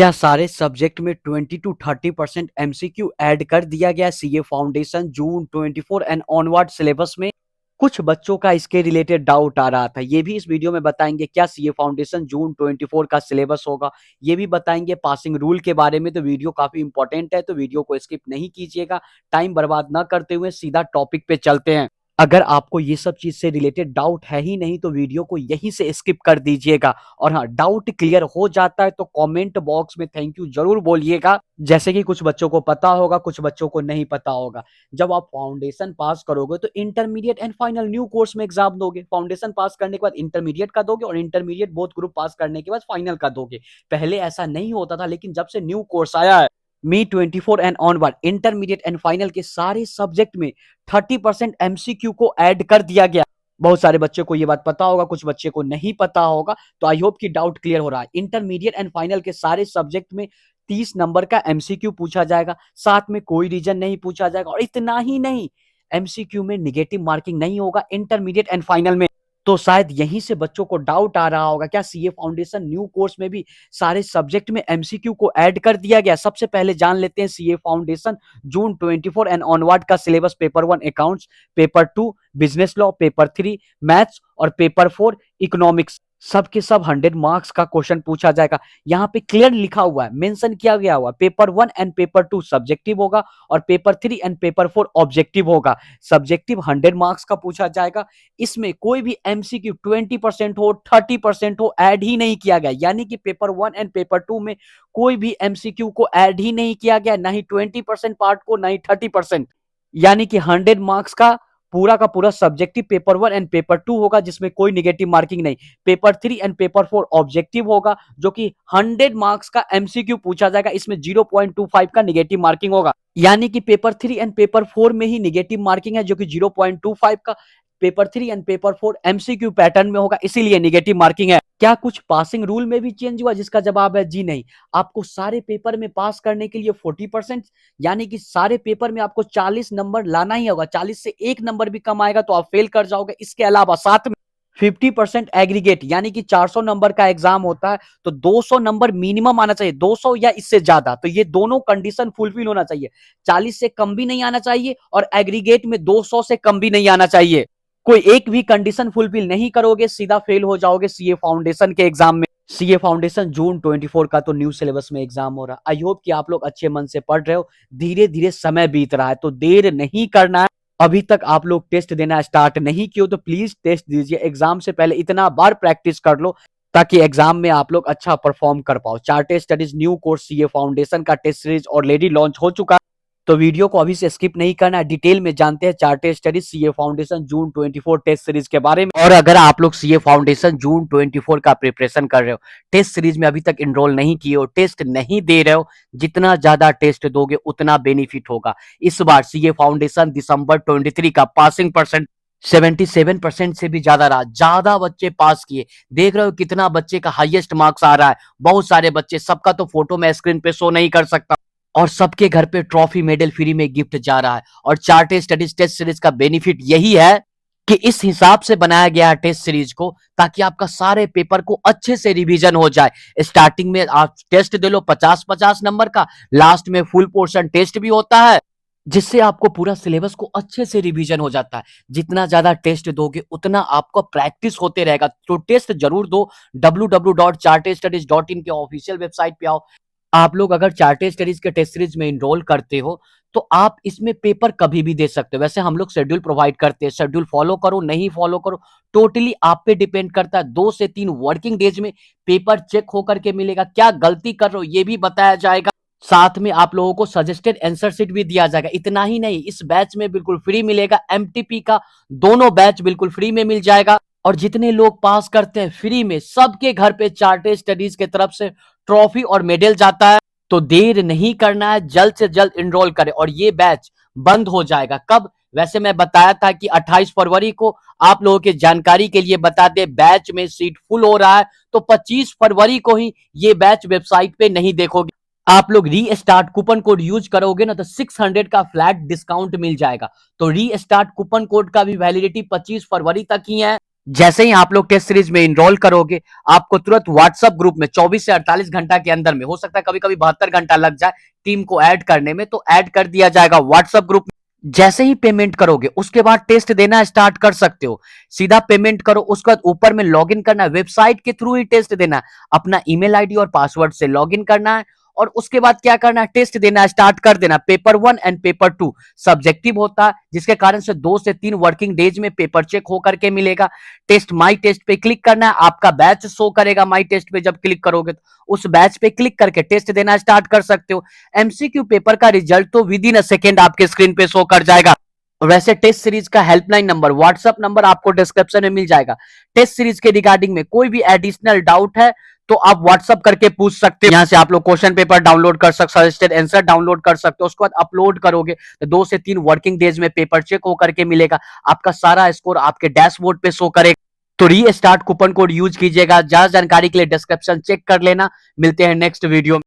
क्या सारे सब्जेक्ट में 20 to 30% एमसीक्यू ऐड कर दिया गया CA foundation June 24 and onward syllabus में? कुछ बच्चों का इसके रिलेटेड डाउट आ रहा था। ये भी इस वीडियो में बताएंगे क्या सीए फाउंडेशन जून 24 का सिलेबस होगा। ये भी बताएंगे पासिंग रूल के बारे में। तो वीडियो काफी इंपॉर्टेंट है, तो वीडियो को स्किप नहीं कीजिएगा। टाइम बर्बाद ना करते हुए सीधा टॉपिक पे चलते हैं। अगर आपको ये सब चीज से रिलेटेड डाउट है ही नहीं तो वीडियो को यहीं से स्किप कर दीजिएगा। और हाँ, डाउट क्लियर हो जाता है तो कमेंट बॉक्स में थैंक यू जरूर बोलिएगा। जैसे कि कुछ बच्चों को पता होगा, कुछ बच्चों को नहीं पता होगा। जब आप फाउंडेशन पास करोगे तो intermediate and final new course में एग्जाम दोगे। फाउंडेशन पास करने के बाद इंटरमीडिएट का दोगे और इंटरमीडिएट बोथ ग्रुप पास करने के बाद फाइनल का दोगे। पहले ऐसा नहीं होता था, लेकिन जब से न्यू कोर्स आया है मी 24 and onward, intermediate and final के सारे सब्जेक्ट में 30% एमसीक्यू को ऐड कर दिया गया। बहुत सारे बच्चों को ये बात पता होगा, कुछ बच्चे को नहीं पता होगा। तो आई होप कि डाउट क्लियर हो रहा है। इंटरमीडिएट एंड फाइनल के सारे सब्जेक्ट में 30 नंबर का एमसीक्यू पूछा जाएगा, साथ में कोई रीजन नहीं पूछा जाएगा। और इतना ही नहीं, एमसीक्यू में निगेटिव मार्किंग नहीं होगा इंटरमीडिएट एंड फाइनल में। तो शायद यहीं से बच्चों को डाउट आ रहा होगा, क्या सीए फाउंडेशन न्यू कोर्स में भी सारे सब्जेक्ट में एमसीक्यू को ऐड कर दिया गया? सबसे पहले जान लेते हैं CA foundation June 24 and onward का syllabus. Paper 1 accounts, paper 2 business law, paper 3 maths और पेपर 4 इकोनॉमिक्स। सब के सब 100 मार्क्स का क्वेश्चन पूछा जाएगा। यहाँ पे क्लियर लिखा हुआ है, मेंशन किया गया हुआ, पेपर 1 एंड पेपर 2 सब्जेक्टिव होगा और पेपर 3 एंड पेपर 4 ऑब्जेक्टिव होगा। सब्जेक्टिव 100 मार्क्स का पूछा जाएगा। इसमें कोई भी एमसीक्यू 20% हो, 30% हो, ऐड ही नहीं किया गया। यानी कि पेपर 1 एंड पेपर 2 में कोई भी एमसीक्यू को ऐड ही नहीं किया गया, ना ही 20% पार्ट को, ना ही 30%। यानी कि 100 मार्क्स का पूरा सब्जेक्टिव पेपर 1 एंड पेपर 2 होगा, जिसमें कोई निगेटिव मार्किंग नहीं। पेपर 3 एंड पेपर 4 ऑब्जेक्टिव होगा, जो कि 100 मार्क्स का एमसीक्यू पूछा जाएगा। इसमें 0.25 का निगेटिव मार्किंग होगा। यानी कि पेपर 3 एंड पेपर 4 में ही निगेटिव मार्किंग है, जो कि 0.25 का। Paper 3 and paper 4 MCQ pattern में होगा, इसीलिए निगेटिव मार्किंग है। क्या कुछ पासिंग रूल में भी चेंज हुआ? जिसका जवाब है जी नहीं। आपको सारे पेपर में पास करने के लिए 40%, यानी कि सारे पेपर में आपको 40 नंबर लाना ही होगा। 40 से एक नंबर भी कम आएगा तो आप फेल कर जाओगे। इसके अलावा साथ में 50% एग्रीगेट, यानी कि 400 नंबर का एग्जाम होता है तो 200 नंबर मिनिमम आना चाहिए, 200 या इससे ज्यादा। तो ये दोनों कंडीशन फुलफिल होना चाहिए। 40 से कम भी नहीं आना चाहिए और एग्रीगेट में 200 से कम भी नहीं आना चाहिए। कोई एक भी कंडीशन फुलफिल नहीं करोगे, सीधा फेल हो जाओगे सीए फाउंडेशन के एग्जाम में। सीए फाउंडेशन जून 24 का तो न्यू सिलेबस में एग्जाम हो रहा है। आई होप कि आप लोग अच्छे मन से पढ़ रहे हो। धीरे धीरे समय बीत रहा है तो देर नहीं करना है। अभी तक आप लोग टेस्ट देना स्टार्ट नहीं किए तो प्लीज टेस्ट दीजिए। एग्जाम से पहले इतना बार प्रैक्टिस कर लो ताकि एग्जाम में आप लोग अच्छा परफॉर्म कर पाओ। Chartered studies new course CA foundation का टेस्ट सीरीज ऑलरेडी लॉन्च हो चुका है, तो वीडियो को अभी से स्किप नहीं करना है। डिटेल में जानते हैं chartered studies CA foundation June 24 test series के बारे में। और अगर आप लोग सीए फाउंडेशन जून 24 का प्रिपरेशन कर रहे हो, टेस्ट सीरीज में अभी तक इनरोल नहीं किए हो, टेस्ट नहीं दे रहे हो, जितना ज्यादा टेस्ट दोगे उतना बेनिफिट होगा। इस बार सीए फाउंडेशन दिसंबर 23 का पासिंग परसेंट 77% से भी ज्यादा रहा। ज्यादा बच्चे पास किए। देख रहे हो कितना बच्चे का हाईएस्ट मार्क्स आ रहा है। बहुत सारे बच्चे, सबका तो फोटो मैं स्क्रीन पे शो नहीं कर सकता, और सबके घर पे ट्रॉफी मेडल फ्री में गिफ्ट जा रहा है। और चार्टेड स्टडीज टेस्ट सीरीज का बेनिफिट यही है कि इस हिसाब से बनाया गया है टेस्ट सीरीज को, ताकि आपका सारे पेपर को अच्छे से रिवीजन हो जाए। स्टार्टिंग में आप टेस्ट दे लो 50-50 नंबर का, लास्ट में फुल पोर्शन टेस्ट भी होता है, जिससे आपको पूरा सिलेबस को अच्छे से रिवीजन हो जाता है। जितना ज्यादा टेस्ट दोगे उतना आपको प्रैक्टिस होते रहेगा। तो टेस्ट जरूर दो। www.chartedstudies.in के ऑफिशियल वेबसाइट पे आओ। आप लोग अगर चार्टेड स्टडीज के टेस्ट सीरीज में इनरोल करते हो तो आप इसमें पेपर कभी भी दे सकते हो। वैसे हम लोग शेड्यूल प्रोवाइड करते हैं, शेड्यूल फॉलो करो नहीं फॉलो करो टोटली आप पे डिपेंड करता है। 2 से 3 वर्किंग डेज में पेपर चेक होकर के मिलेगा। क्या गलती कर रहे हो ये भी बताया जाएगा, साथ में आप लोगों को सजेस्टेड आंसर शीट भी दिया जाएगा। इतना ही नहीं, इस बैच में बिल्कुल फ्री मिलेगा, एमटीपी का दोनों बैच बिल्कुल फ्री में मिल जाएगा। और जितने लोग पास करते हैं फ्री में, सबके घर पे चार्टेड स्टडीज के तरफ से ट्रॉफी और मेडल जाता है। तो देर नहीं करना है, जल्द से जल्द इनरोल करें। और ये बैच बंद हो जाएगा कब? वैसे मैं बताया था कि 28 फरवरी को। आप लोगों के जानकारी के लिए बता दें, बैच में सीट फुल हो रहा है तो 25 फरवरी को ही ये बैच वेबसाइट पे नहीं देखोगे। आप लोग री स्टार्ट कूपन कोड यूज करोगे ना तो 600 का फ्लैट डिस्काउंट मिल जाएगा। तो री स्टार्ट कूपन कोड का भी वैलिडिटी 25 फरवरी तक ही है। जैसे ही आप लोग टेस्ट सीरीज में इनरोल करोगे, आपको तुरंत व्हाट्सएप ग्रुप में 24 से 48 घंटा के अंदर में, हो सकता है कभी कभी 72 घंटा लग जाए टीम को ऐड करने में, तो ऐड कर दिया जाएगा व्हाट्सएप ग्रुप में। जैसे ही पेमेंट करोगे उसके बाद टेस्ट देना स्टार्ट कर सकते हो। सीधा पेमेंट करो, उसके बाद ऊपर में लॉगिन करना है, वेबसाइट के थ्रू ही टेस्ट देना है, अपना ईमेल आईडी और पासवर्ड से लॉगिन करना है और उसके बाद क्या करना है, टेस्ट देना स्टार्ट कर देना। पेपर 1 एंड पेपर 2 सब्जेक्टिव होता है, जिसके कारण से 2 से 3 वर्किंग डेज में पेपर चेक होकर के मिलेगा। टेस्ट माई टेस्ट पे क्लिक करना है, आपका बैच शो करेगा माई टेस्ट पे, जब क्लिक करोगे तो उस बैच पे क्लिक करके टेस्ट देना स्टार्ट कर सकते हो। एमसीक्यू पेपर का रिजल्ट तो विद इन अ सेकेंड आपके स्क्रीन पे शो कर जाएगा। वैसे टेस्ट सीरीज का हेल्पलाइन नंबर, व्हाट्सएप नंबर आपको डिस्क्रिप्शन में मिल जाएगा। टेस्ट सीरीज के रिगार्डिंग में कोई भी एडिशनल डाउट है तो आप व्हाट्सएप करके पूछ सकते हो। यहां से आप लोग क्वेश्चन पेपर डाउनलोड कर सकते हो, सजेस्टेड आंसर डाउनलोड कर सकते हो। उसके बाद अपलोड करोगे तो 2 से 3 वर्किंग डेज में पेपर चेक होकर के मिलेगा, आपका सारा स्कोर आपके डैशबोर्ड पे शो करेगा। तो री स्टार्ट कूपन कोड यूज कीजिएगा। ज्यादा जानकारी के लिए डिस्क्रिप्शन चेक कर लेना। मिलते हैं नेक्स्ट वीडियो में।